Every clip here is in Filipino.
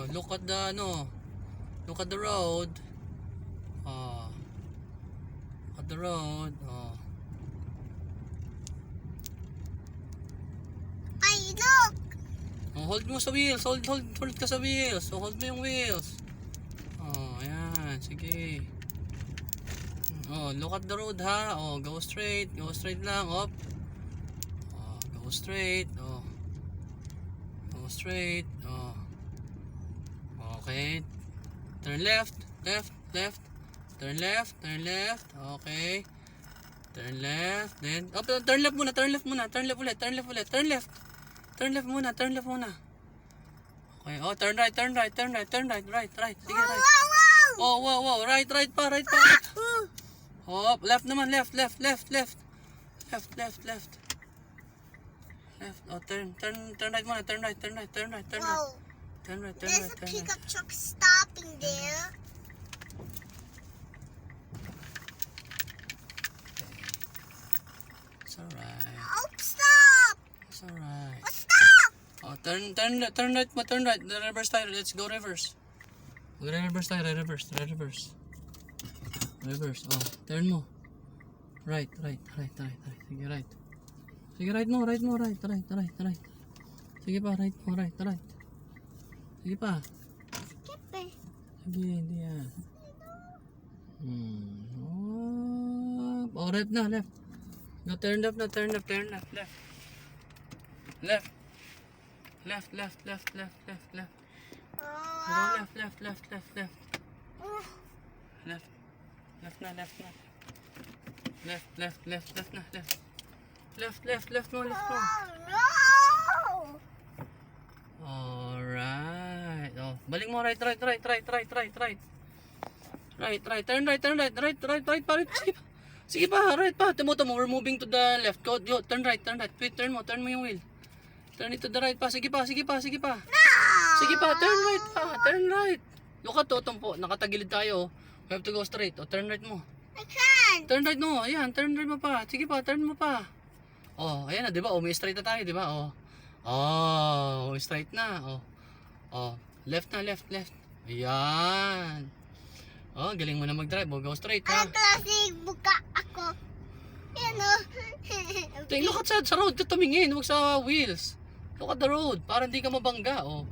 Oh, look at the look at the road. Oh. Look at the road. Oh. Ay, look! Oh, hold mo sa wheels. Hold ka sa wheels. So, hold mo yung wheels. Oh, ayan. Sige. Oh, look at the road ha. Oh, go straight. Go straight lang. Up. Oh, go straight. Oh. Go straight. Oh. Okay. Turn left. Left. Turn left. Okay. Turn left. Then, oh, turn left muna. Turn left ulit. Turn left. Turn left muna. Okay. Oh, turn right. Right. Sige, right. Oh, wow. Right pa. Oh, left naman. Left. Left. Oh, turn right muna. Turn right. Whoa. Turn right. There's a pickup truck stopping there. It's alright. Oh, stop! It's alright. Oh, stop! Oh, turn right mo. Turn right. The reverse tayo. Let's go reverse. Reverse tayo. Reverse. Oh, turn mo. Right. Sige, right. Sige, right mo. Right. Sige pa, right mo. Right. Sige pa. Skip it. Sige, hindi yan. Oh, left na, left. No, turn left. Left. Go Oh, left. oh, Left na. Left mo. no! Alright. Oh, balik mo right. Right. Turn right pa rin. Sige pa, right pa. Tumuto mo, we're moving to the left. Go, turn right. Wait, turn mo yung wheel. Turn it to the right pa. Sige pa. No! Sige pa, turn right. Look at to, tumpo. Nakatagilid tayo. We have to go straight. O, turn right mo. I can't! Turn right mo. Ayan, turn right mo pa. Sige pa, turn mo pa. Oh, ayan na, di ba? Oh, may straight na tayo, di ba? Oh, straight na. Oh, left na. Ayan. Oh, galing mo na mag-drive. Oh, go straight ha. Ang klase buka ako. Yan o. Look at sa road ka tumingin, huwag sa wheels. Look at the road, para hindi ka mabangga. Oh.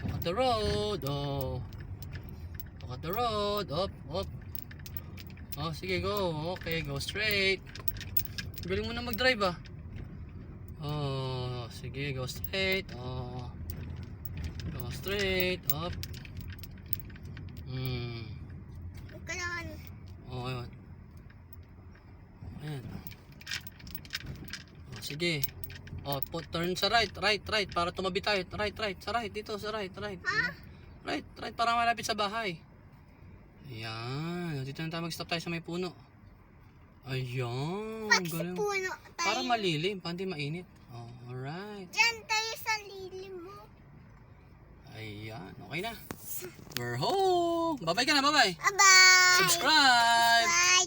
Look at the road. Oh. Look at the road. Up. Oh, sige, go. Okay, go straight. Galing mo na mag-drive ah. Oh, sige, go straight. Oh. Go straight. Up. Kanan. Oh, ayun. Ayan. Oh, sige. Oh, turn sa right, para tumabi tayo. Right, sa right, dito sa right. Ha? Right, para malapit sa bahay. Ayan, dito na tayo mag-stop tayo sa may puno. Ayan, Pag sa galing. puno tayo. Para malilim, para hindi mainit. Oh, alright. Diyan tayo sa lilim mo. Ayan, okay na. We're home. Bye-bye ka na, bye-bye. Bye-bye! Subscribe. Bye!